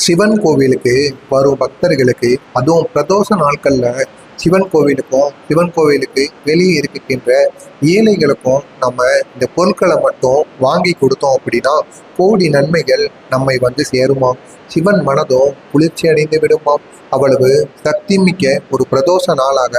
சிவன் கோவிலுக்கு வரும் பக்தர்களுக்கு, அதுவும் பிரதோஷ நாட்களில் சிவன் கோவிலுக்கும் சிவன் கோவிலுக்கு வெளியே இருக்கின்ற ஏழைகளுக்கும் நம்ம இந்த பொருட்களை மட்டும் வாங்கி கொடுத்தோம் அப்படின்னா கோடி நன்மைகள் நம்மை வந்து சேருமாம். சிவன் மனதும் குளிர்ச்சி அடைந்து விடுமாம். அவ்வளவு சக்தி மிக்க ஒரு பிரதோஷ நாளாக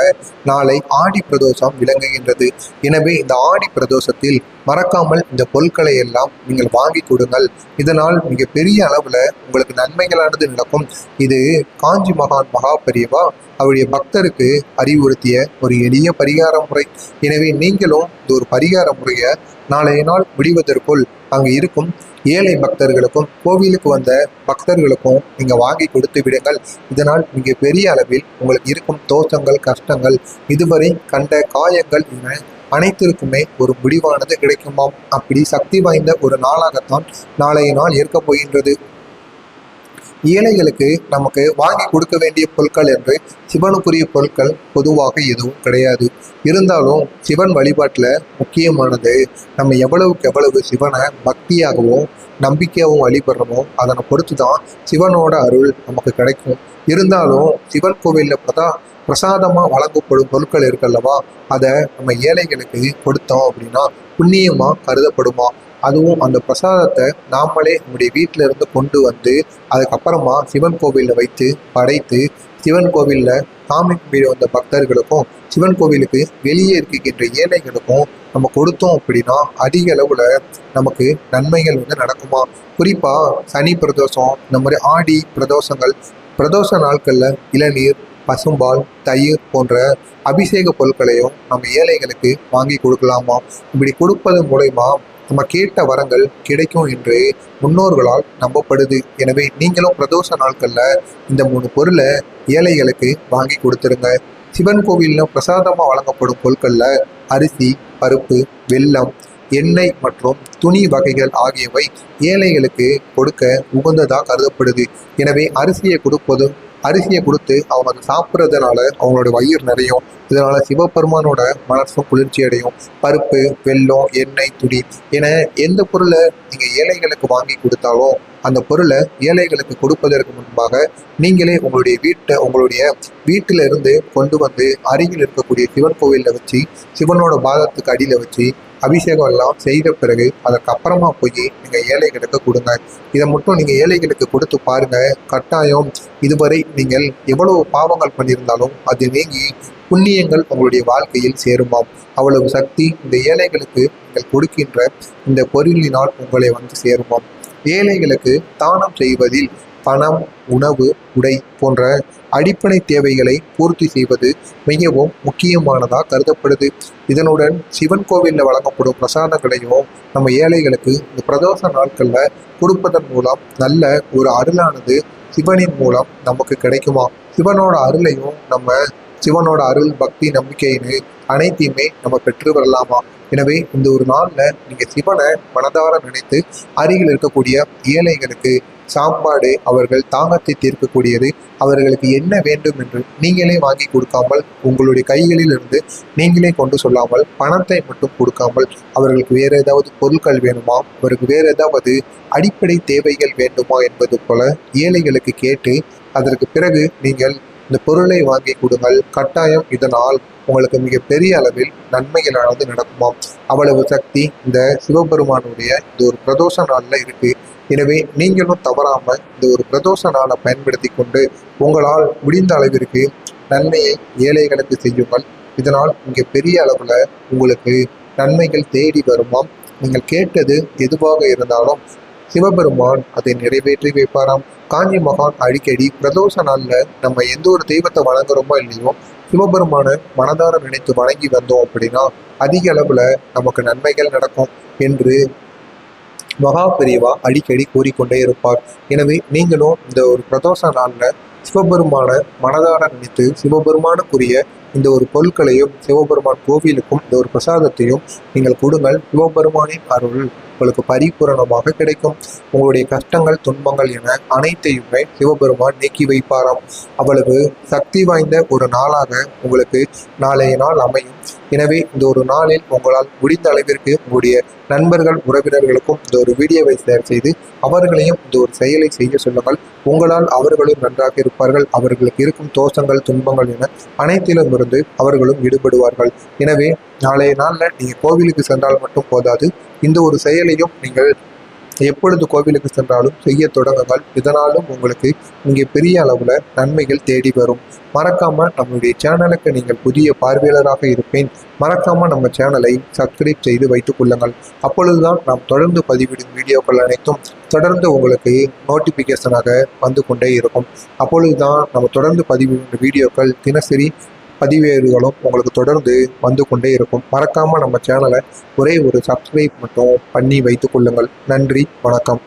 நாளை ஆடி பிரதோஷம் விளங்குகின்றது. எனவே இந்த ஆடி பிரதோஷத்தில் மறக்காமல் இந்த பொருட்களை எல்லாம் நீங்கள் வாங்கி கொடுங்கள். இதனால் மிகப்பெரிய அளவில் உங்களுக்கு நன்மைகளானது நடக்கும். இது காஞ்சி மகான் மகாபெரியவா அவருடைய பக்தருக்கு அறிவுறுத்திய ஒரு எளிய பரிகார முறை. எனவே நீங்களும் இந்த ஒரு பரிகார முறையை நாளைய நாள் முடிவதற்குள் அங்கு இருக்கும் ஏழை பக்தர்களுக்கும் கோவிலுக்கு வந்த பக்தர்களுக்கும் நீங்க வாங்கி கொடுத்து விடுங்கள். இதனால் மிக பெரிய அளவில் உங்களுக்கு இருக்கும் தோஷங்கள், கஷ்டங்கள், இதுவரை கண்ட காயங்கள் என அனைத்திற்குமே ஒரு முடிவானது கிடைக்குமாம். அப்படி சக்தி வாய்ந்த ஒரு நாளாகத்தான் நாளைய நாள் இருக்கப் போகின்றது. ஏழைகளுக்கு நமக்கு வாங்கி கொடுக்க வேண்டிய பொருட்கள் என்று சிவனுக்குரிய பொருட்கள் பொதுவாக எதுவும் கிடையாது. இருந்தாலும் சிவன் வழிபாட்டில் முக்கியமானது நம்ம எவ்வளவுக்கு எவ்வளவு சிவனை பக்தியாகவும் நம்பிக்கையாகவும் வழிபடுறோமோ அதனை பொறுத்து தான் சிவனோட அருள் நமக்கு கிடைக்கும். இருந்தாலும் சிவன் கோவிலில் பிரசாதமாக வழங்கப்படும் பொருட்கள் இருக்குல்லவா, அதை நம்ம ஏழைகளுக்கு கொடுத்தோம் அப்படின்னா புண்ணியமாக கருதப்படுமா. அதுவும் அந்த பிரசாதத்தை நாமளே நம்முடைய வீட்டில இருந்து கொண்டு வந்து அதுக்கப்புறமா சிவன் கோவிலில் வைத்து படைத்து சிவன் கோவிலில் சாமி கும்பிட வந்த பக்தர்களுக்கும் சிவன் கோவிலுக்கு வெளியே இருக்கின்ற ஏழைகளுக்கும் நம்ம கொடுத்தோம் அப்படின்னா அதிக அளவில் நமக்கு நன்மைகள் வந்து நடக்குமா. குறிப்பாக சனி பிரதோஷம், இந்த மாதிரி ஆடி பிரதோஷங்கள், பிரதோஷ நாட்களில் இளநீர், பசும்பால், தயிர் போன்ற அபிஷேக பொருட்களையும் நம்ம ஏழைகளுக்கு வாங்கி கொடுக்கலாமா. இப்படி கொடுப்பதன் மூலயமா நம்ம கேட்ட வரங்கள் கிடைக்கும் என்று முன்னோர்களால் நம்பப்படுது. எனவே நீங்களும் பிரதோஷ நாட்களில் இந்த 3 பொருளை ஏழைகளுக்கு வாங்கி கொடுத்துருங்க. சிவன் கோவிலில் பிரசாதமாக வழங்கப்படும் பொருட்களில் அரிசி, பருப்பு, வெல்லம், எண்ணெய் மற்றும் துணி வகைகள் ஆகியவை ஏழைகளுக்கு கொடுக்க உகந்ததாக கருதப்படுது. எனவே அரிசியை கொடுத்து அவங்க அதை சாப்பிட்றதுனால அவங்களோட வயிறு நிறையும். இதனால சிவபெருமானோட மனசும் குளிர்ச்சி அடையும். பருப்பு, வெல்லம், எண்ணெய், துணி என எந்த பொருளை நீங்கள் ஏழைகளுக்கு வாங்கி கொடுத்தாலும் அந்த பொருளை ஏழைகளுக்கு கொடுப்பதற்கு முன்பாக நீங்களே உங்களுடைய வீட்டில இருந்து கொண்டு வந்து அருகில் இருக்கக்கூடிய சிவன் கோவிலில் வச்சு சிவனோட பாதத்துக்கு அடியில் வச்சு அபிஷேகம் எல்லாம் செய்த பிறகு அதற்கப்புறமா போய் நீங்கள் ஏழைகளுக்கு கொடுங்க. இதை மட்டும் நீங்கள் ஏழைகளுக்கு கொடுத்து பாருங்க. கட்டாயம் இதுவரை நீங்கள் எவ்வளவு பாவங்கள் பண்ணியிருந்தாலும் அது நீங்கி புண்ணியங்கள் உங்களுடைய வாழ்க்கையில் சேருமாம். அவ்வளவு சக்தி இந்த ஏழைகளுக்கு நீங்கள் கொடுக்கின்ற இந்த பொருளினால் உங்களை வந்து சேருமாம். ஏழைகளுக்கு தானம் செய்வதில் பணம், உணவு, உடை போன்ற அடிப்படை தேவைகளை பூர்த்தி செய்வது மிகவும் முக்கியமானதாக கருதப்படுது. இதனுடன் சிவன் கோவிலில் வழங்கப்படும் பிரசாதங்களையும் நம்ம ஏழைகளுக்கு இந்த பிரதோஷ நாட்களில் கொடுப்பதன் மூலம் நல்ல ஒரு அருளானது சிவனின் மூலம் நமக்கு கிடைக்குமா. சிவனோட அருள், பக்தி, நம்பிக்கைன்னு அனைத்தையுமே நம்ம பெற்று வரலாமா. எனவே இந்த ஒரு நாளில் நீங்கள் சிவனை மனதார நினைத்து அருகில் இருக்கக்கூடிய ஏழைகளுக்கு சாப்பாடு, அவர்கள் தாகத்தை தீர்க்கக்கூடியது, அவர்களுக்கு என்ன வேண்டும் என்று நீங்களே வாங்கி கொடுக்காமல் உங்களுடைய கைகளில் இருந்து நீங்களே கொண்டு சொல்லாமல் பணத்தை மட்டும் கொடுக்காமல் அவர்களுக்கு வேறு ஏதாவது பொருட்கள் வேணுமா, அவருக்கு வேறு ஏதாவது அடிப்படை தேவைகள் வேண்டுமா என்பது போல ஏழைகளுக்கு கேட்டு அதற்கு பிறகு நீங்கள் இந்த பொருளை வாங்கி கொடுங்கள். கட்டாயம் இதனால் உங்களுக்கு மிகப்பெரிய அளவில் நன்மைகளானது நடக்குமாம். அவ்வளவு சக்தி இந்த சிவபெருமானுடைய இந்த ஒரு பிரதோஷ நாளில் இருக்கு. எனவே நீங்களும் தவறாம இந்த ஒரு பிரதோஷ நாளை பயன்படுத்தி கொண்டு உங்களால் முடிந்த அளவிற்கு நன்மையை ஏழைகளுக்கு செய்யுங்கள். இதனால் மிக பெரிய அளவில் உங்களுக்கு நன்மைகள் தேடி வருமாம். நீங்கள் கேட்டது எதுவாக இருந்தாலும் சிவபெருமான் அதை நிறைவேற்றி வைப்பாராம். காஞ்சி மகான் அடிக்கடி பிரதோஷ நாளில் நம்ம எந்த ஒரு தெய்வத்தை வணங்குறோமோ இல்லையோ சிவபெருமான மனதார நினைத்து வணங்கி வந்தோம் அப்படின்னா அதிக அளவில் நமக்கு நன்மைகள் நடக்கும் என்று மகாபெரியவா அடிக்கடி கூறிக்கொண்டே இருப்பார். எனவே நீங்களும் இந்த ஒரு பிரதோஷ நாளில் சிவபெருமான மனதார நினைத்து சிவபெருமானுக்குரிய இந்த ஒரு பொருட்களையும் சிவபெருமான் கோவிலுக்கும் இந்த ஒரு பிரசாதத்தையும் நீங்கள் கொடுங்கள். சிவபெருமானின் அருள் உங்களுக்கு பரிபூரணமாக கிடைக்கும். உங்களுடைய கஷ்டங்கள், துன்பங்கள் என அனைத்தையுமே சிவபெருமான் நீக்கி வைப்பாராம். அவ்வளவு சக்தி வாய்ந்த ஒரு நாளாக உங்களுக்கு நாளைய நாள் அமையும். எனவே இந்த ஒரு நாளில் உங்களால் முடிந்த அளவிற்கு உங்களுடைய நண்பர்கள் உறவினர்களுக்கும் இந்த ஒரு வீடியோவை ஷேர் செய்து அவர்களையும் இந்த ஒரு செயலை செய்ய சொல்லுங்கள். உங்களால் அவர்களும் நன்றாக இருப்பார்கள். அவர்களுக்கு இருக்கும் தோஷங்கள் துன்பங்கள் என அனைத்திலும் இருந்து அவர்களும் ஈடுபடுவார்கள். எனவே நாளைய நாளில் நீங்கள் கோவிலுக்கு சென்றால் மட்டும் போதாது, இந்த ஒரு செயலையும் நீங்கள் எப்பொழுது கோவிலுக்கு சென்றாலும் செய்ய தொடங்குங்கள். இதனாலும் உங்களுக்கு இங்கே பெரிய அளவில் நன்மைகள் தேடி வரும். மறக்காம நம்மளுடைய சேனலுக்கு நீங்கள் புதிய பார்வையாளராக இருப்பேன். மறக்காம நம்ம சேனலை சப்ஸ்கிரைப் செய்து வைத்துக் கொள்ளுங்கள். அப்பொழுதுதான் நாம் தொடர்ந்து பதிவிடும் வீடியோக்கள் அனைத்தும் தொடர்ந்து உங்களுக்கு நோட்டிபிகேஷனாக வந்து கொண்டே இருக்கும். அப்பொழுதுதான் நம்ம தொடர்ந்து பதிவிடும் வீடியோக்கள் தினசரி பதிவேடுகளும் உங்களுக்கு தொடர்ந்து வந்து கொண்டே இருக்கும். மறக்காம நம்ம சேனலை ஒரே ஒரு சப்ஸ்கிரைப் மட்டும் பண்ணி வைத்துக் கொள்ளுங்கள். நன்றி, வணக்கம்.